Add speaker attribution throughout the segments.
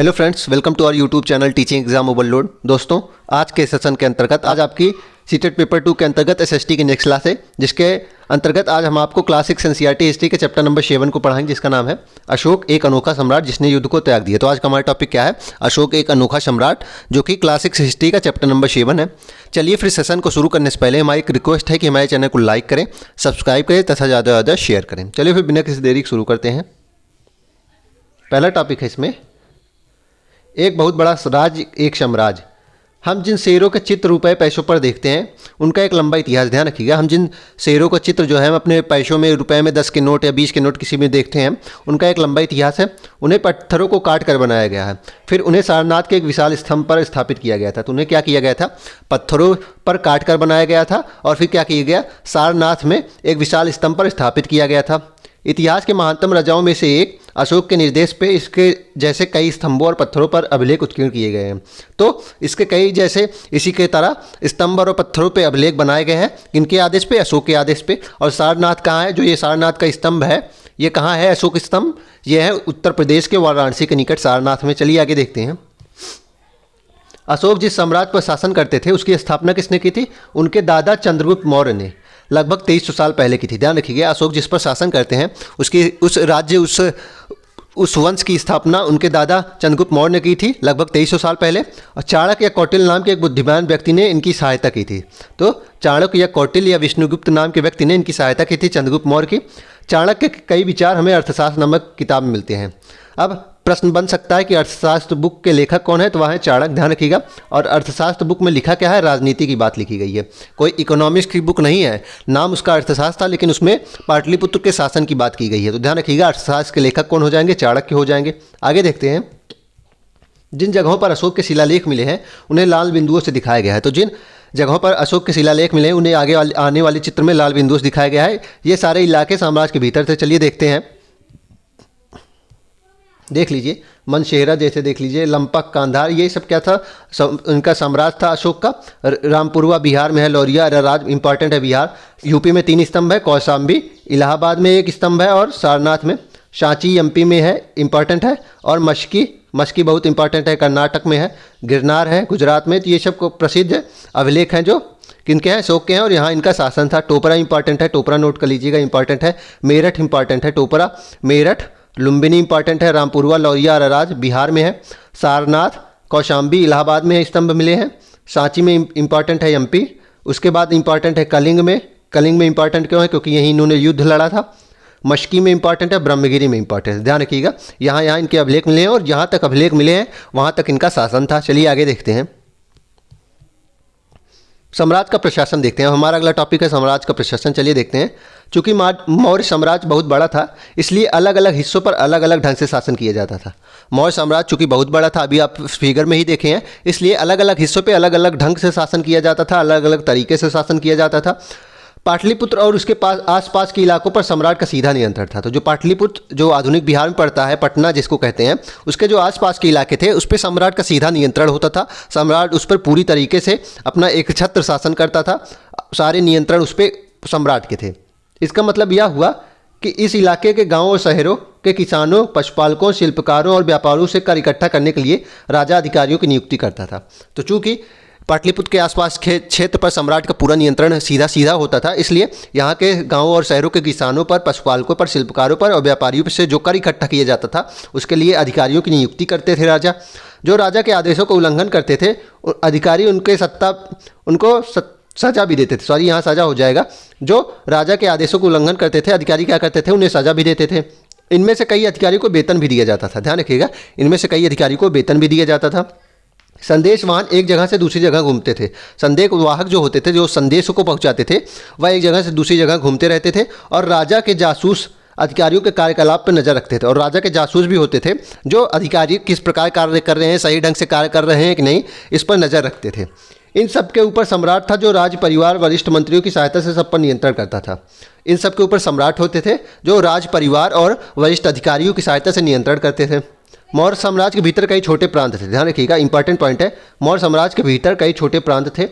Speaker 1: Hello friends, welcome to our YouTube channel teaching exam overload. दोस्तों, आज के session के अंतर्गत आज आपकी सीटेट पेपर 2 के अंतर्गत एसएसटी की नेक्स्ट क्लास है, जिसके अंतर्गत आज हम आपको क्लास 6 एनसीईआरटी हिस्ट्री के चैप्टर नंबर 7 को पढ़ाएंगे, जिसका नाम है अशोक एक अनोखा सम्राट जिसने युद्ध को त्याग दिया। तो आज का हमारा टॉपिक क्या है? अशोक एक अनोखा सम्राट, जो कि क्लास 6 हिस्ट्री का चैप्टर नंबर 7 है। चलिए फिर सेशन को शुरू करने से पहले हमारी एक रिक्वेस्ट है कि हमारे चैनल को लाइक करें, सब्सक्राइब करें तथा ज़्यादा से ज़्यादा शेयर करें। चलिए फिर बिना किसी देरी शुरू करते हैं। पहला टॉपिक है इसमें एक बहुत बड़ा राज्य एक साम्राज्य। हम जिन शेरों के चित्र रुपए पैसों पर देखते हैं उनका एक लंबा इतिहास। ध्यान रखिएगा, हम जिन शेरों का चित्र जो है हम अपने पैसों में, रुपए में 10 के नोट या 20 के नोट किसी में देखते हैं, उनका एक लंबा इतिहास है। उन्हें पत्थरों को काट कर बनाया गया है, फिर उन्हें सारनाथ के एक विशाल स्तंभ पर स्थापित किया गया था। तो उन्हें क्या किया गया था? पत्थरों पर काट कर बनाया गया था और फिर क्या किया गया? सारनाथ में एक विशाल स्तंभ पर स्थापित किया गया था। इतिहास के महानतम राजाओं में से एक अशोक के निर्देश पे इसके जैसे कई स्तंभों और पत्थरों पर अभिलेख उत्कीर्ण किए गए हैं। तो इसके कई जैसे इसी के तरह स्तंभ और पत्थरों पे अभिलेख बनाए गए हैं। किनके आदेश पे? अशोक के आदेश पे। और सारनाथ कहाँ है? जो ये सारनाथ का स्तंभ है, ये कहाँ है? अशोक स्तंभ ये है उत्तर प्रदेश के वाराणसी के निकट सारनाथ में। चलिए आगे देखते हैं। अशोक जिस साम्राज्य पर शासन करते थे उसकी स्थापना किसने की थी? उनके दादा चंद्रगुप्त मौर्य ने लगभग 2300 साल पहले की थी। ध्यान रखिएगा, अशोक जिस पर शासन करते हैं उसकी उस राज्य उस वंश की स्थापना उनके दादा चंद्रगुप्त मौर्य ने की थी लगभग 2300 साल पहले। और चाणक्य या कौटिल्य नाम के एक बुद्धिमान व्यक्ति ने इनकी सहायता की थी। तो चाणक्य या कौटिल्य या विष्णुगुप्त नाम के व्यक्ति ने इनकी सहायता की थी चंद्रगुप्त मौर्य की। चाणक्य के कई विचार हमें अर्थशास्त्र नामक किताब में मिलते हैं। अब प्रश्न बन सकता है कि अर्थशास्त्र बुक के लेखक कौन है? तो वह है चाणक्य। ध्यान रखिएगा। और अर्थशास्त्र बुक में लिखा क्या है? राजनीति की बात लिखी गई है, कोई इकोनॉमिक्स की बुक नहीं है। नाम उसका अर्थशास्त्र था, लेकिन उसमें पाटलिपुत्र के शासन की बात की गई है। तो ध्यान रखिएगा, अर्थशास्त्र के लेखक कौन हो जाएंगे? चाणक्य हो जाएंगे। आगे देखते हैं। जिन जगहों पर अशोक के शिलालेख मिले हैं उन्हें लाल बिंदुओं से दिखाया गया है। तो जिन जगहों पर अशोक के शिलालेख मिले हैं उन्हें आगे आने वाले चित्र में लाल बिंदुओं से दिखाया गया है। ये सारे इलाके साम्राज्य के भीतर थे। चलिए देखते हैं। देख लीजिए, मनशेहरा जैसे देख लीजिए, लंपक, कांधार, ये सब क्या था? उनका साम्राज्य था अशोक का। रामपुरवा बिहार में है, लौरिया राज इंपॉर्टेंट है बिहार। यूपी में 3 स्तंभ है, कौशाम्बी, इलाहाबाद में 1 स्तंभ है और सारनाथ में। सांची एमपी में है, इंपॉर्टेंट है। और मस्की बहुत इंपॉर्टेंट है, कर्नाटक में है। गिरनार है गुजरात में। तो ये सब प्रसिद्ध अभिलेख हैं जो किनके हैं? अशोक के हैं और यहाँ इनका शासन था। टोपरा इंपॉर्टेंट है, टोपरा नोट कर लीजिएगा, इंपॉर्टेंट है। मेरठ इंपॉर्टेंट है, टोपरा, मेरठ, लुम्बिनी इंपॉर्टेंट है। रामपुरवा, लौरिया, अराराज बिहार में है। सारनाथ, कौशाम्बी इलाहाबाद में स्तंभ मिले हैं। सांची में इंपॉर्टेंट है एमपी। उसके बाद इंपॉर्टेंट है कलिंग में इंपॉर्टेंट क्यों है? क्योंकि यहीं इन्होंने युद्ध लड़ा था। मस्की में इंपॉर्टेंट है, ब्रह्मगिरी में इंपॉर्टेंट है। ध्यान रखिएगा, यहाँ इनके अभिलेख मिले हैं और जहाँ तक अभिलेख मिले हैं वहाँ तक इनका शासन था। चलिए आगे देखते हैं। साम्राज्य का प्रशासन देखते हैं। हमारा अगला टॉपिक है साम्राज्य का प्रशासन। चलिए देखते हैं। चूंकि मौर्य साम्राज्य बहुत बड़ा था, इसलिए अलग अलग हिस्सों पर अलग अलग ढंग से शासन किया जाता था। मौर्य साम्राज्य चूंकि बहुत बड़ा था, अभी आप फिगर में ही देखे हैं, इसलिए अलग अलग हिस्सों पे अलग अलग ढंग से शासन किया जाता था, अलग अलग तरीके से शासन किया जाता था। पाटलिपुत्र और उसके पास आसपास के इलाकों पर सम्राट का सीधा नियंत्रण था। तो जो पाटलिपुत्र जो आधुनिक बिहार में पड़ता है, पटना जिसको कहते हैं, उसके जो आसपास के इलाके थे उस पर सम्राट का सीधा नियंत्रण होता था। सम्राट उस पर पूरी तरीके से अपना एक छत्र शासन करता था। सारे नियंत्रण उस पर सम्राट के थे। इसका मतलब यह हुआ कि इस इलाके के गाँव और शहरों के किसानों, पशुपालकों, शिल्पकारों और व्यापारियों से कर इकट्ठा करने के लिए राजा अधिकारियों की नियुक्ति करता था। तो चूँकि पाटलिपुत्र के आसपास के क्षेत्र पर सम्राट का पूरा नियंत्रण सीधा होता था, इसलिए यहाँ के गांवों और शहरों के किसानों पर, पशुपालकों पर, शिल्पकारों पर और व्यापारियों से जो कर इकट्ठा किया जाता था उसके लिए अधिकारियों की नियुक्ति करते थे राजा। जो राजा के आदेशों को उल्लंघन करते थे अधिकारी उनको सजा भी देते थे। सॉरी, यहाँ सजा हो जाएगा। जो राजा के आदेशों को उल्लंघन करते थे अधिकारी क्या करते थे? उन्हें सजा भी देते थे। इनमें से कई अधिकारियों को वेतन भी दिया जाता था। ध्यान रखिएगा, इनमें से कई अधिकारियों को वेतन भी दिया जाता था। संदेश वाहन एक जगह से दूसरी जगह घूमते थे। संदेश वाहक जो होते थे, जो संदेशों को पहुंचाते थे, वह एक जगह से दूसरी जगह घूमते रहते थे और राजा के जासूस अधिकारियों के कार्यकलाप पर नज़र रखते थे। और राजा के जासूस भी होते थे जो अधिकारी किस प्रकार कार्य कर रहे हैं, सही ढंग से कार्य कर रहे हैं कि नहीं, इस पर नज़र रखते थे। इन सब के ऊपर सम्राट था जो राज परिवार, वरिष्ठ मंत्रियों की सहायता से सब पर नियंत्रण करता था। इन सब के ऊपर सम्राट होते थे जो राज परिवार और वरिष्ठ अधिकारियों की सहायता से नियंत्रण करते थे। मौर्य साम्राज्य के भीतर कई छोटे प्रांत थे। ध्यान रखिएगा, इंपॉर्टेंट पॉइंट है। मौर्य साम्राज्य के भीतर कई छोटे प्रांत थे।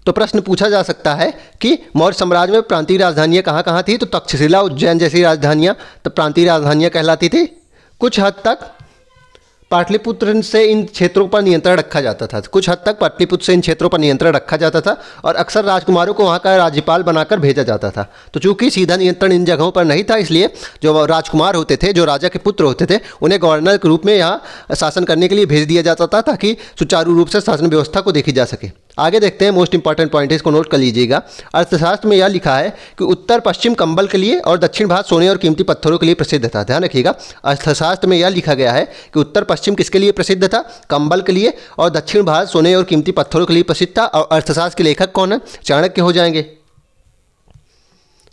Speaker 1: तो प्रश्न पूछा जा सकता है कि मौर्य साम्राज्य में प्रांतीय राजधानियाँ कहाँ कहाँ थी? तो तक्षशिला, उज्जैन जैसी राजधानियाँ तो प्रांतीय राजधानियाँ कहलाती थी। कुछ हद तक पाटलिपुत्र से इन क्षेत्रों पर नियंत्रण रखा जाता था। कुछ हद तक पाटलिपुत्र से इन क्षेत्रों पर नियंत्रण रखा जाता था और अक्सर राजकुमारों को वहाँ का राज्यपाल बनाकर भेजा जाता था। तो चूंकि सीधा नियंत्रण इन जगहों पर नहीं था, इसलिए जो राजकुमार होते थे, जो राजा के पुत्र होते थे, उन्हें गवर्नर के रूप में यहाँ शासन करने के लिए भेज दिया जाता था ताकि सुचारू रूप से शासन व्यवस्था को देखी जा सके। आगे देखते हैं, मोस्ट इंपॉर्टेंट पॉइंट है, इसको नोट कर लीजिएगा। अर्थशास्त्र में यह लिखा है कि उत्तर पश्चिम कंबल के लिए और दक्षिण भारत सोने और कीमती पत्थरों के लिए प्रसिद्ध था। ध्यान रखिएगा, अर्थशास्त्र में यह लिखा गया है कि उत्तर पश्चिम किसके लिए प्रसिद्ध था? कंबल के लिए, और दक्षिण भारत सोने और कीमती पत्थरों के लिए प्रसिद्ध था। और अर्थशास्त्र के लेखक कौन है? चाणक्य हो जाएंगे।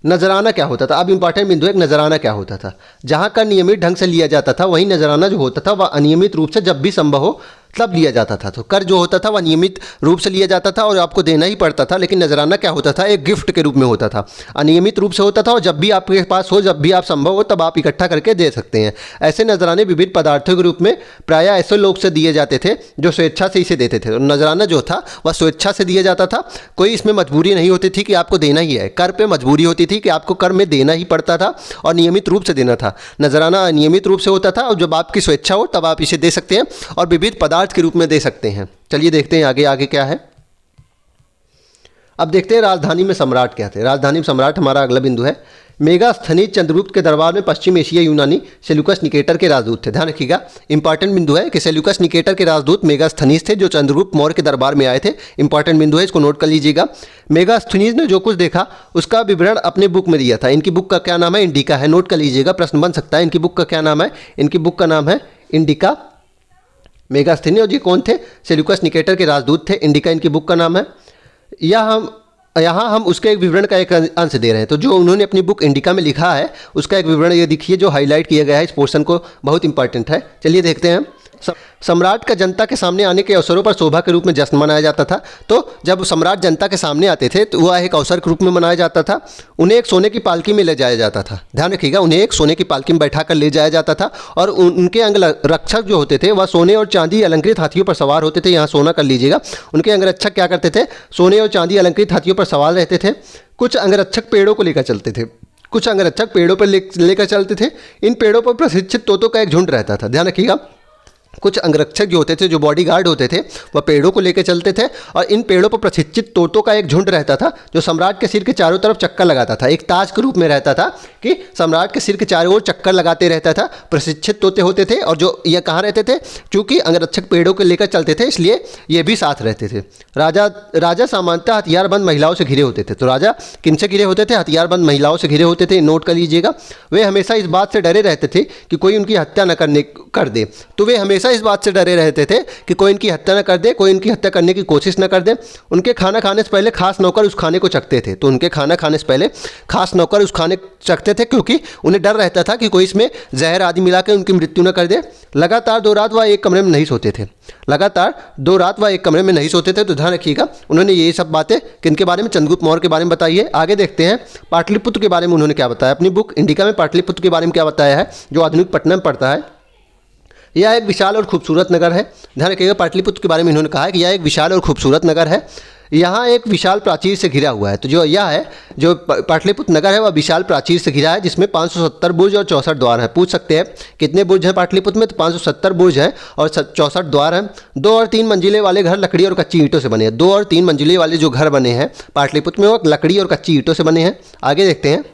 Speaker 1: नजराना क्या होता था? अब इंपॉर्टेंट बिंदु है, नजराना क्या होता था? जहां का नियमित ढंग से लिया जाता था, वहीं नजराना जो होता था वह अनियमित रूप से जब भी संभव हो तब लिया जाता था। तो कर जो होता था वह नियमित रूप से लिया जाता था और आपको देना ही पड़ता था, लेकिन नजराना क्या होता था? एक गिफ्ट के रूप में होता था, अनियमित रूप से होता था और जब भी आपके पास हो, जब भी आप संभव हो, तब आप इकट्ठा करके दे सकते हैं। ऐसे नजराने विविध पदार्थों के रूप में प्रायः ऐसे लोग से दिए जाते थे जो स्वेच्छा से इसे देते थे। तो नजराना जो था वह स्वेच्छा से दिया जाता था, कोई इसमें मजबूरी नहीं होती थी कि आपको देना ही है। कर पे मजबूरी होती थी कि आपको कर में देना ही पड़ता था और नियमित रूप से देना था। नजराना नियमित रूप से होता था और जब आपकी स्वेच्छा हो तब आप इसे दे सकते हैं और विविध पदार्थ के रूप में दे सकते हैं। चलिए देखते हैं आगे आगे क्या है। अब देखते हैं राजधानी में सम्राट क्या थे। राजधानी में सम्राट हमारा अगला बिंदु है। मेगास्थनीज चंद्रगुप्त के दरबार में पश्चिम एशियाई यूनानी सेल्यूकस निकेटर के राजदूत थे। ध्यान रखिएगा, इंपॉर्टेंट बिंदु है कि सेल्यूकस निकेटर के राजदूत मेगास्थनीज थे जो चंद्रगुप्त मौर्य के दरबार में आए थे। इंपॉर्टेंट बिंदु है, इसको नोट कर लीजिएगा। मेगास्थनीज ने जो कुछ देखा उसका विवरण अपने बुक में दिया था। इनकी बुक का क्या नाम है? इंडिका है। नोट कर लीजिएगा, प्रश्न बन सकता है। इनकी बुक का क्या नाम है? इनकी बुक का नाम है इंडिका। मेगास्थनीज और जी कौन थे? सेल्यूकस निकेटर के राजदूत थे। इंडिका इनकी बुक का नाम है। यहाँ हम उसके एक विवरण का एक अंश दे रहे हैं। तो जो उन्होंने अपनी बुक इंडिका में लिखा है उसका एक विवरण ये देखिए जो हाईलाइट किया गया है इस पोर्शन को, बहुत इंपॉर्टेंट है। चलिए देखते हैं। सम्राट का जनता के सामने आने के अवसरों पर शोभा के रूप में जश्न मनाया जाता था। तो जब सम्राट जनता के सामने आते थे तो वह एक अवसर के रूप में मनाया जाता था। उन्हें एक सोने की पालकी में ले जाया जाता था। ध्यान रखिएगा, उन्हें एक सोने की पालकी में बैठा कर ले जाया जाता था और उनके अंगरक्षक जो होते थे वह सोने और चांदी अलंकृत हाथियों पर सवार होते थे। यहाँ सोना कर लीजिएगा। उनके अंगरक्षक क्या करते थे? सोने और चांदी अलंकृत हाथियों पर सवार रहते थे। कुछ अंगरक्षक पेड़ों को लेकर चलते थे। कुछ अंगरक्षक पेड़ों पर लेकर चलते थे। इन पेड़ों पर प्रशिक्षित तोतों का एक झुंड रहता था। ध्यान रखिएगा, कुछ अंगरक्षक जो होते थे, जो बॉडीगार्ड होते थे, वह पेड़ों को लेकर चलते थे और इन पेड़ों पर प्रशिक्षित तोतों का एक झुंड रहता था जो सम्राट के सिर के चारों तरफ चक्कर लगाता था। एक ताज के रूप में रहता था कि सम्राट के सिर के चारों ओर चक्कर लगाते रहता था। प्रशिक्षित तोते होते थे और जो ये कहाँ रहते थे? चूँकि अंगरक्षक पेड़ों को लेकर चलते थे इसलिए ये भी साथ रहते थे। राजा सामान्यतः हथियारबंद महिलाओं से घिरे होते थे। तो राजा किनसे घिरे होते थे? हथियारबंद महिलाओं से घिरे होते थे। नोट कर लीजिएगा। वे हमेशा इस बात से डरे रहते थे कि कोई उनकी हत्या न कर दे। तो वे हमेशा इस बात से डरे रहते थे कि कोई इनकी हत्या न कर दे, कोई इनकी हत्या करने की कोशिश न कर दे। उनके खाना खाने से पहले खास नौकर उस खाने को चखते थे। तो उनके खाना खाने से पहले खास नौकर उस खाने चखते थे क्योंकि उन्हें डर रहता था कि कोई इसमें जहर आदि मिला के उनकी मृत्यु न कर दे। लगातार 2 रात वह एक कमरे में नहीं सोते थे। लगातार 2 रात वह एक कमरे में नहीं सोते थे। तो ध्यान रखिएगा, उन्होंने ये सब बातें किनके बारे में? चंद्रगुप्त मौर्य के बारे में बताई है। आगे देखते हैं पाटलिपुत्र के बारे में उन्होंने क्या बताया। अपनी बुक इंडिका में पाटलिपुत्र के बारे में क्या बताया है, जो आधुनिक पटना में पड़ता है। यह एक विशाल और खूबसूरत नगर है। ध्यान रखिएगा, पाटलिपुत्र के बारे में इन्होंने कहा है कि यह एक विशाल और खूबसूरत नगर है। यहाँ एक विशाल प्राचीर से घिरा हुआ है। तो जो यह है, जो पाटलिपुत्र नगर है वह विशाल प्राचीर से घिरा है जिसमें 570 बुर्ज और 64 द्वार हैं। पूछ सकते हैं कितने बुर्ज हैं पाटलिपुत्र में? तो 570 बुर्ज हैं और 64 द्वार हैं। 2 और 3 मंजिले वाले घर लकड़ी और कच्ची ईंटों से बने हैं। 2 और 3 मंजिले वाले जो घर बने हैं पाटलिपुत्र में वो लकड़ी और कच्ची ईंटों से बने हैं। आगे देखते हैं।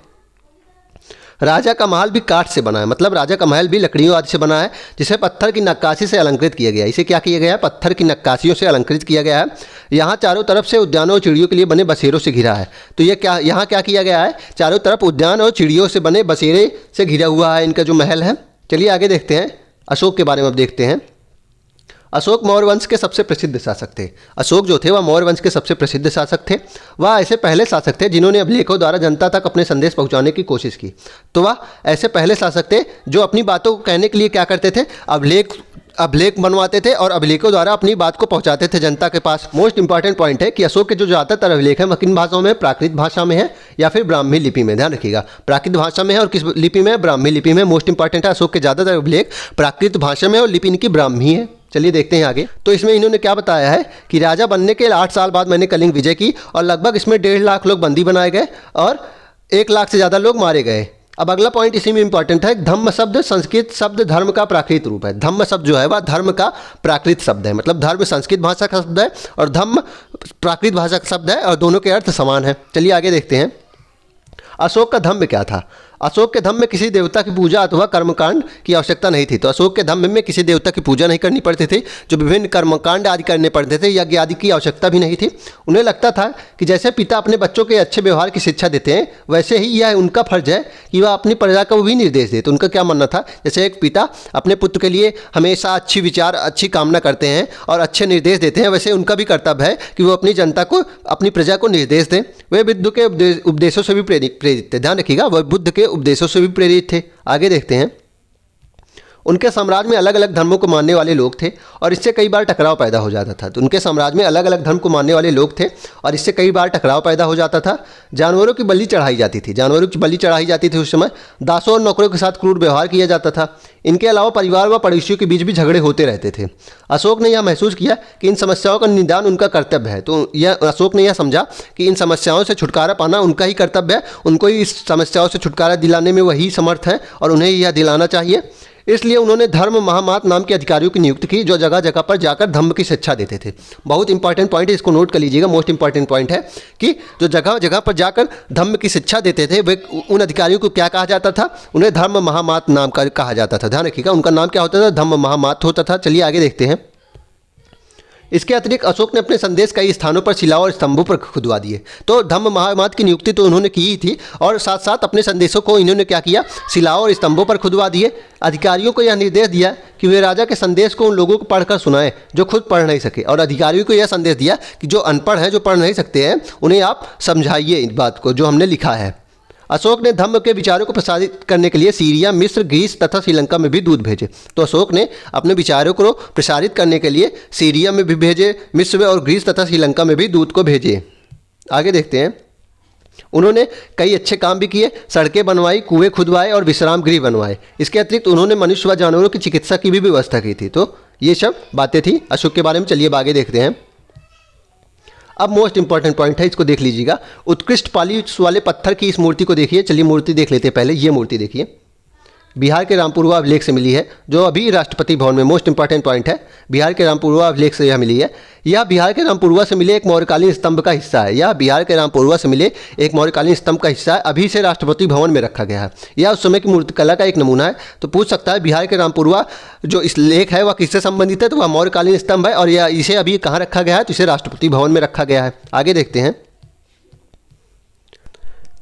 Speaker 1: राजा का महल भी काठ से बना है, मतलब राजा का महल भी लकड़ियों आदि से बना है जिसे पत्थर की नक्काशी से अलंकृत किया गया है। इसे क्या किया गया है? पत्थर की नक्काशियों से अलंकृत किया गया है। यहाँ चारों तरफ से उद्यानों और चिड़ियों के लिए बने बसेरों से घिरा है। तो ये क्या, यहाँ क्या किया गया है? चारों तरफ उद्यान और चिड़ियों से बने बसेरे से घिरा हुआ है इनका जो महल है। चलिए आगे देखते हैं। अशोक के बारे में अब देखते हैं। अशोक मौर्य वंश के सबसे प्रसिद्ध शासक थे। अशोक जो थे वह मौर्य वंश के सबसे प्रसिद्ध शासक थे। वह ऐसे पहले शासक थे जिन्होंने अभिलेखों द्वारा जनता तक अपने संदेश पहुंचाने की कोशिश की। तो वह ऐसे पहले शासक थे जो अपनी बातों को कहने के लिए क्या करते थे? अभिलेख बनवाते थे और अभिलेखों द्वारा अपनी बात को पहुंचाते थे जनता के पास। मोस्ट इंपॉर्टेंट पॉइंट है कि अशोक के जो ज़्यादातर अभिलेख हैं वह किन भाषाओं में? प्राकृत भाषा में है या फिर ब्राह्मी लिपि में। ध्यान रखिएगा, प्राकृत भाषा में है और किस लिपि में? ब्राह्मी लिपि में। मोस्ट इंपॉर्टेंट है, अशोक के ज़्यादातर अभिलेख प्राकृत भाषा में और लिपि इनकी ब्राह्मी है। चलिए देखते हैं आगे। तो इसमें इन्होंने क्या बताया है कि राजा बनने के 8 साल बाद मैंने कलिंग विजय की और लगभग इसमें 1.5 लाख लोग बंदी बनाए गए और 1 लाख से ज़्यादा लोग मारे गए। अब अगला पॉइंट इसी में इंपॉर्टेंट है। धम्म शब्द संस्कृत शब्द धर्म का प्राकृत रूप है। धम्म शब्द जो है वह धर्म का प्राकृत शब्द है, मतलब धर्म संस्कृत भाषा का शब्द है और धम्म प्राकृत भाषा का शब्द है और दोनों के अर्थ समान है। चलिए आगे देखते हैं। अशोक का धम्म क्या था? अशोक के धम्म में किसी देवता की पूजा अथवा कर्मकांड की आवश्यकता नहीं थी। तो अशोक के धम्म में किसी देवता की पूजा नहीं करनी पड़ती थी, जो विभिन्न कर्मकांड आदि करने पड़ते थे, यज्ञ आदि की आवश्यकता भी नहीं थी। उन्हें लगता था कि जैसे पिता अपने बच्चों के अच्छे व्यवहार की शिक्षा देते हैं, वैसे ही यह उनका फर्ज है कि वह अपनी प्रजा को भी निर्देश दे। तो उनका क्या मानना था, जैसे एक पिता अपने पुत्र के लिए हमेशा अच्छी विचार अच्छी कामना करते हैं और अच्छे निर्देश देते हैं, वैसे उनका भी कर्तव्य है कि वो अपनी जनता को अपनी प्रजा को निर्देश दें। वे बुद्ध के उपदेशों से भी प्रेरित थे। ध्यान रखिएगा, वह बुद्ध के उपदेशों से भी प्रेरित थे। आगे देखते हैं। उनके साम्राज्य में अलग अलग धर्मों को मानने वाले लोग थे और इससे कई बार टकराव पैदा हो जाता था। तो उनके साम्राज्य में अलग अलग धर्म को मानने वाले लोग थे और इससे कई बार टकराव पैदा हो जाता था। जानवरों की बलि चढ़ाई जाती थी। जानवरों की बलि चढ़ाई जाती थी उस समय। दासों और नौकरों के साथ क्रूर व्यवहार किया जाता था। इनके अलावा परिवार व पड़ोसियों के बीच भी झगड़े होते रहते थे। अशोक ने यह महसूस किया कि इन समस्याओं का निदान उनका कर्तव्य है। तो अशोक ने यह समझा कि इन समस्याओं से छुटकारा पाना उनका ही कर्तव्य है, उनको ही इस समस्याओं से छुटकारा दिलाने में वही समर्थ है और उन्हें यह दिलाना चाहिए। इसलिए उन्होंने धर्म महामात नाम के अधिकारियों की नियुक्ति की, जो जगह जगह पर जाकर धम्म की शिक्षा देते थे। बहुत इंपॉर्टेंट पॉइंट है, इसको नोट कर लीजिएगा। मोस्ट इंपॉर्टेंट पॉइंट है कि जो जगह जगह पर जाकर धम्म की शिक्षा देते थे, वे उन अधिकारियों को क्या कहा जाता था? उन्हें धर्म महामात नाम का कहा जाता था। ध्यान रखिएगा, उनका नाम क्या होता था? धम्म महामात होता था। चलिए आगे देखते हैं। इसके अतिरिक्त अशोक ने अपने संदेश कई स्थानों पर शिलाओं और स्तंभों पर खुदवा दिए। तो धम्म महामात की नियुक्ति तो उन्होंने की ही थी और साथ साथ अपने संदेशों को इन्होंने क्या किया? शिलाओं और स्तंभों पर खुदवा दिए। अधिकारियों को यह निर्देश दिया कि वे राजा के संदेश को उन लोगों को पढ़कर सुनाएं जो खुद पढ़ नहीं सके, और अधिकारियों को यह संदेश दिया कि जो अनपढ़ हैं, जो पढ़ नहीं सकते हैं, उन्हें आप समझाइए इस बात को जो हमने लिखा है। अशोक ने धम्म के विचारों को प्रसारित करने के लिए सीरिया, मिस्र, ग्रीस तथा श्रीलंका में भी दूत भेजे। तो अशोक ने अपने विचारों को प्रसारित करने के लिए सीरिया में भी भेजे, मिस्र में और ग्रीस तथा श्रीलंका में भी दूत को भेजे। आगे देखते हैं। उन्होंने कई अच्छे काम भी किए। सड़कें बनवाई, कुएं खुदवाए और विश्राम गृह बनवाए। इसके अतिरिक्त उन्होंने मनुष्य व जानवरों की चिकित्सा की भी व्यवस्था की थी। तो ये सब बातें थी अशोक के बारे में। चलिए आगे देखते हैं। अब मोस्ट इंपॉर्टेंट पॉइंट है, इसको देख लीजिएगा। उत्कृष्ट पॉलिश वाले पत्थर की इस मूर्ति को देखिए। चलिए मूर्ति देख लेते हैं पहले। ये मूर्ति देखिए, बिहार के रामपुरवा अभिलेख से मिली है, जो अभी राष्ट्रपति भवन में। मोस्ट इंपॉर्टेंट पॉइंट है, बिहार के रामपुरवा अभिलेख से यह मिली है। यह बिहार के रामपुरवा से मिले एक मौर्यकालीन स्तंभ का हिस्सा है। यह बिहार के रामपुरवा से मिले एक मौर्यकालीन स्तंभ का हिस्सा है। अभी से राष्ट्रपति भवन में रखा गया है। यह उस समय की मूर्तिकला का एक नमूना है। तो पूछ सकता है बिहार के रामपुरवा जो इस लेख है वह किससे संबंधित है? तो वह मौर्यकालीन स्तंभ है और यह इसे अभी कहाँ रखा गया है? तो इसे राष्ट्रपति भवन में रखा गया है। आगे देखते हैं।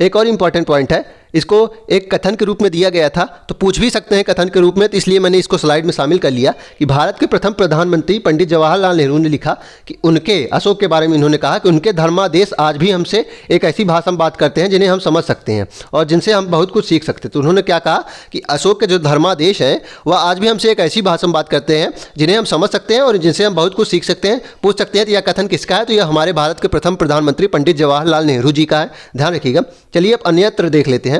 Speaker 1: एक और इम्पॉर्टेंट पॉइंट है, इसको एक कथन के रूप में दिया गया था, तो पूछ भी सकते हैं कथन के रूप में, तो इसलिए मैंने इसको स्लाइड में शामिल कर लिया कि भारत के प्रथम प्रधानमंत्री पंडित जवाहरलाल नेहरू ने लिखा कि उनके अशोक के बारे में इन्होंने कहा कि उनके धर्मादेश आज भी हमसे एक ऐसी भाषा में बात करते हैं जिन्हें हम समझ सकते हैं और जिनसे हम बहुत कुछ सीख सकते हैं। तो उन्होंने क्या कहा कि अशोक के जो धर्मादेश हैं वह आज भी हमसे एक ऐसी भाषा में बात करते हैं जिन्हें हम समझ सकते हैं और जिनसे हम बहुत कुछ सीख सकते हैं। पूछ सकते हैं तो यह कथन किसका है? तो यह हमारे भारत के प्रथम प्रधानमंत्री पंडित जवाहरलाल नेहरू जी का है। ध्यान रखिएगा। चलिए अब अन्यत्र देख लेते हैं।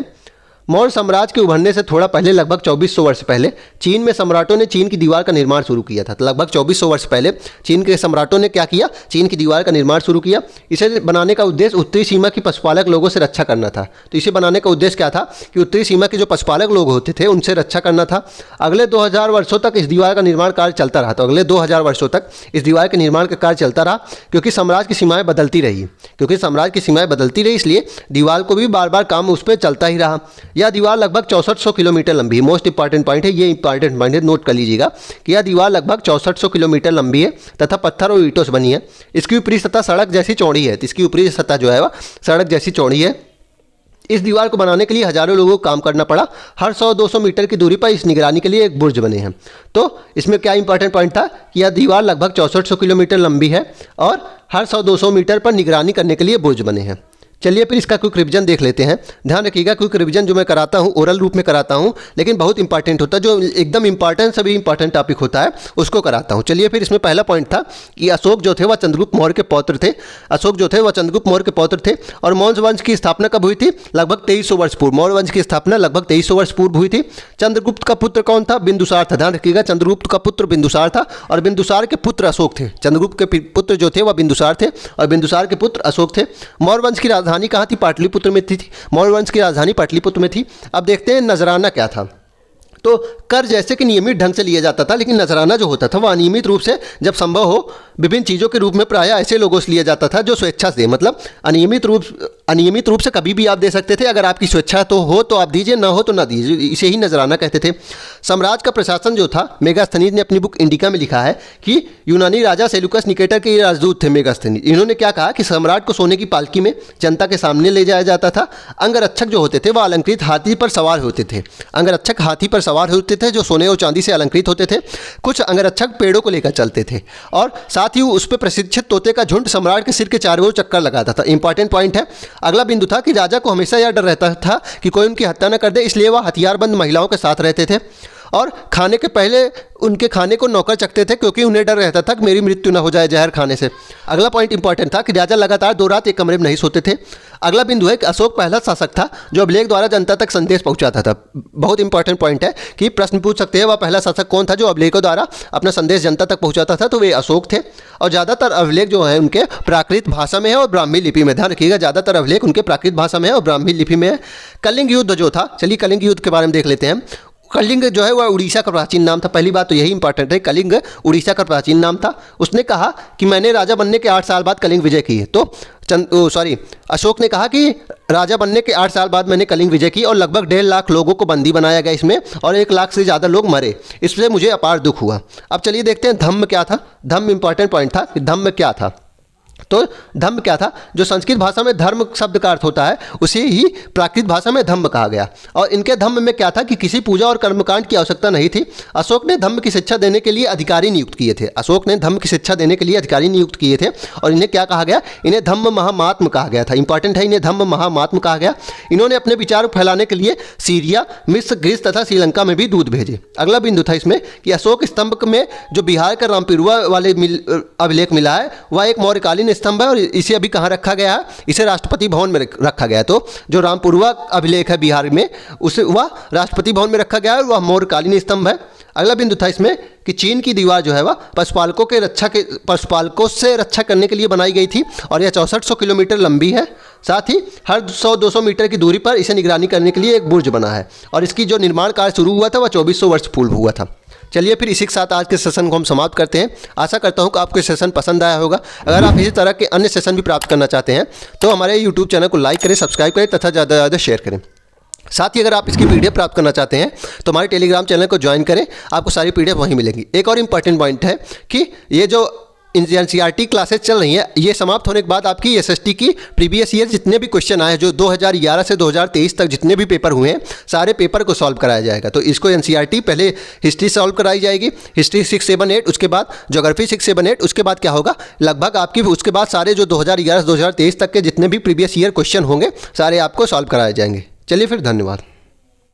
Speaker 1: मौर्य साम्राज्य के उभरने से थोड़ा पहले, लगभग 2400 वर्ष पहले, चीन में सम्राटों ने चीन की दीवार का निर्माण शुरू किया था। तो लगभग 2400 वर्ष पहले चीन के सम्राटों ने क्या किया? चीन की दीवार का निर्माण शुरू किया। इसे बनाने का उद्देश्य उत्तरी सीमा की पशुपालक लोगों से रक्षा करना था। तो इसे बनाने का उद्देश्य क्या था कि उत्तरी सीमा के जो पशुपालक लोग होते थे उनसे रक्षा करना था। अगले 2000 वर्षों तक इस दीवार का निर्माण कार्य चलता रहा। तो अगले 2000 वर्षों तक इस दीवार के निर्माण का कार्य चलता रहा, क्योंकि साम्राज्य की सीमाएं बदलती रही, इसलिए दीवार को भी बार बार काम उस पर चलता ही रहा। यह दीवार लगभग 6400 किलोमीटर लंबी है। मोस्ट इंपॉर्टेंट पॉइंट है, ये इंपॉर्टेंट पॉइंट है, नोट कर लीजिएगा कि यह दीवार लगभग 6400 किलोमीटर लंबी है तथा पत्थर और ईंटों से बनी है। इसकी ऊपरी सतह सड़क जैसी चौड़ी है। तो इसकी ऊपरी सतह जो है वह सड़क जैसी चौड़ी है। इस दीवार को बनाने के लिए हजारों लोगों को काम करना पड़ा। हर 100-200 मीटर की दूरी पर इस निगरानी के लिए एक बुर्ज बने हैं। तो इसमें क्या इंपॉर्टेंट पॉइंट था कि यह दीवार लगभग 6400 किलोमीटर लंबी है और हर 100-200 मीटर पर निगरानी करने के लिए बुर्ज बने हैं। चलिए फिर इसका क्विक रिवीजन देख लेते हैं। ध्यान रखिएगा, क्विक रिवीजन जो मैं कराता हूँ ओरल रूप में कराता हूँ, लेकिन बहुत इंपॉर्टेंट होता है, जो एकदम इंपॉर्टेंट सभी इंपॉर्टेंट टॉपिक होता है उसको कराता हूँ। चलिए फिर इसमें पहला पॉइंट था कि अशोक जो थे वह चंद्रगुप्त मौर्य के पौत्र थे। और मौर्य वंश की स्थापना कब हुई थी? लगभग 2300 वर्ष पूर्व। मौर्य वंश की स्थापना लगभग 2300 वर्ष पूर्व हुई थी। चंद्रगुप्त का पुत्र कौन था? बिंदुसार था। ध्यान रखिएगा, चंद्रगुप्त का पुत्र बिंदुसार था और बिंदुसार के पुत्र अशोक थे। चंद्रगुप्त के पुत्र जो थे वह बिंदुसार थे और बिंदुसार के पुत्र अशोक थे। मौर्य वंश की राजधानी कहाँ थी? पाटलिपुत्र में थी। मौर्य वंश की राजधानी पाटलिपुत्र में थी। अब देखते हैं नजराना क्या था। तो कर जैसे कि नियमित ढंग से लिया जाता था, लेकिन नजराना जो होता था वह अनियमित रूप से जब संभव हो विभिन्न चीज़ों के रूप में प्रायः ऐसे लोगों से लिया जाता था जो स्वेच्छा से, मतलब अनियमित रूप से कभी भी आप दे सकते थे। अगर आपकी स्वेच्छा तो हो तो आप दीजिए, ना हो तो ना दीजिए, इसे ही नजराना कहते थे। साम्राज्य का प्रशासन जो था, मेगास्थनीज ने अपनी बुक इंडिका में लिखा है कि यूनानी राजा सेलुकस निकेटर के राजदूत थे मेगास्थनीज। इन्होंने क्या कहा कि सम्राट को सोने की पालकी में जनता के सामने ले जाया जाता था। अंगरक्षक जो होते थे वह अलंकृत हाथी पर सवार होते थे। अंगरक्षक हाथी पर सवार होते थे जो सोने और चांदी से अलंकृत होते थे। कुछ अंगरक्षक पेड़ों को लेकर चलते थे और साथ ही उस पर प्रशिक्षित तोते का झुंड सम्राट के सिर के चारों ओर चक्कर लगाता था। इंपॉर्टेंट पॉइंट है। अगला बिंदु था कि राजा को हमेशा यह डर रहता था कि कोई उनकी हत्या न कर दे, इसलिए वह हथियारबंद महिलाओं के साथ रहते थे और खाने के पहले उनके खाने को नौकर चखते थे, क्योंकि उन्हें डर रहता था कि मेरी मृत्यु न हो जाए जहर खाने से। अगला पॉइंट इंपॉर्टेंट था कि राजा लगातार 2 रात एक कमरे में नहीं सोते थे। अगला बिंदु है कि अशोक पहला शासक था जो अभिलेख द्वारा जनता तक संदेश पहुंचाता था। बहुत इंपॉर्टेंट पॉइंट है कि प्रश्न पूछ सकते हैं वह पहला शासक कौन था जो अभिलेखों द्वारा अपना संदेश जनता तक पहुंचाता था, तो वे अशोक थे। और ज़्यादातर अभिलेख जो है उनके प्राकृत भाषा में है और ब्राह्मी लिपि में। ध्यान रखिएगा, ज़्यादातर अभिलेख उनके प्राकृत भाषा में है और ब्राह्मी लिपि में है। कलिंग युद्ध जो था, चलिए कलिंग युद्ध के बारे में देख लेते हैं। कलिंग जो है वह उड़ीसा का प्राचीन नाम था। पहली बात तो यही इंपॉर्टेंट है, कलिंग उड़ीसा का प्राचीन नाम था। उसने कहा कि मैंने राजा बनने के 8 साल बाद कलिंग विजय की है। तो अशोक ने कहा कि राजा बनने के 8 साल बाद मैंने कलिंग विजय की और लगभग 1.5 लाख लोगों को बंदी बनाया गया इसमें और 1 लाख से ज़्यादा लोग मरे। इससे मुझे अपार दुख हुआ। अब चलिए देखते हैं धम्म क्या था। धम्म इंपॉर्टेंट पॉइंट था कि धम्म क्या था। तो धम्म क्या था? जो संस्कृत भाषा में धर्म शब्द का अर्थ होता है उसे ही प्राकृत भाषा में धम्म कहा गया। और इनके धम्म में क्या था कि किसी पूजा और कर्मकांड की आवश्यकता नहीं थी। अशोक ने धम्म की शिक्षा देने के लिए अधिकारी नियुक्त किए थे। अशोक ने धम्म की शिक्षा देने के लिए अधिकारी नियुक्त किए थे और इन्हें क्या कहा गया? इन्हें धम्म महामात्म कहा गया था। इंपॉर्टेंट है, इन्हें धम्म महामात्म कहा गया। इन्होंने अपने विचार फैलाने के लिए सीरिया, मिस्र, ग्रीस तथा श्रीलंका में भी दूत भेजे। अगला बिंदु था इसमें कि अशोक स्तंभ में जो बिहार का रामपिरुआ वाले अभिलेख मिला है वह एक मौर्यकालीन स्तंभ है और इसे अभी कहाँ रखा गया है? इसे राष्ट्रपति भवन में रखा गया है। तो जो रामपुरवा अभिलेख है बिहार में उसे वह राष्ट्रपति भवन में रखा गया है और वह मौर्यकालीन स्तंभ है। अगला बिंदु था इसमें कि चीन की दीवार जो है वह पशुपालकों से रक्षा करने के लिए बनाई गई थी और यह 6400 किलोमीटर लंबी है। साथ ही हर 100-200 मीटर की दूरी पर इसे निगरानी करने के लिए एक बुर्ज बना है और इसकी जो निर्माण कार्य शुरू हुआ था वह 2400 वर्ष पूर्व हुआ था। चलिए फिर इसी के साथ आज के सेशन को हम समाप्त करते हैं। आशा करता हूं कि आपको सेशन पसंद आया होगा। अगर आप इसी तरह के अन्य सेशन भी प्राप्त करना चाहते हैं तो हमारे YouTube चैनल को लाइक करें, सब्सक्राइब करें तथा ज़्यादा से ज़्यादा शेयर करें। साथ ही अगर आप इसकी पीडीएफ प्राप्त करना चाहते हैं तो हमारे टेलीग्राम चैनल को ज्वाइन करें, आपको सारी पीडीएफ वहीं मिलेंगी। एक और इम्पॉर्टेंट पॉइंट है कि ये जो एनसीईआरटी क्लासेस चल रही हैं ये समाप्त होने के बाद आपकी एसएसटी की प्रीवियस ईयर जितने भी क्वेश्चन आए हैं, जो 2011 से 2023 तक जितने भी पेपर हुए हैं सारे पेपर को सॉल्व कराया जाएगा। तो इसको एनसीईआरटी पहले हिस्ट्री सॉल्व कराई जाएगी, हिस्ट्री 678, उसके बाद ज्योग्राफी 678, उसके बाद क्या होगा लगभग आपकी उसके बाद सारे जो 2011 से 2023 तक के जितने भी प्रीवियस ईयर क्वेश्चन होंगे सारे आपको सॉल्व कराए जाएंगे। चलिए फिर, धन्यवाद।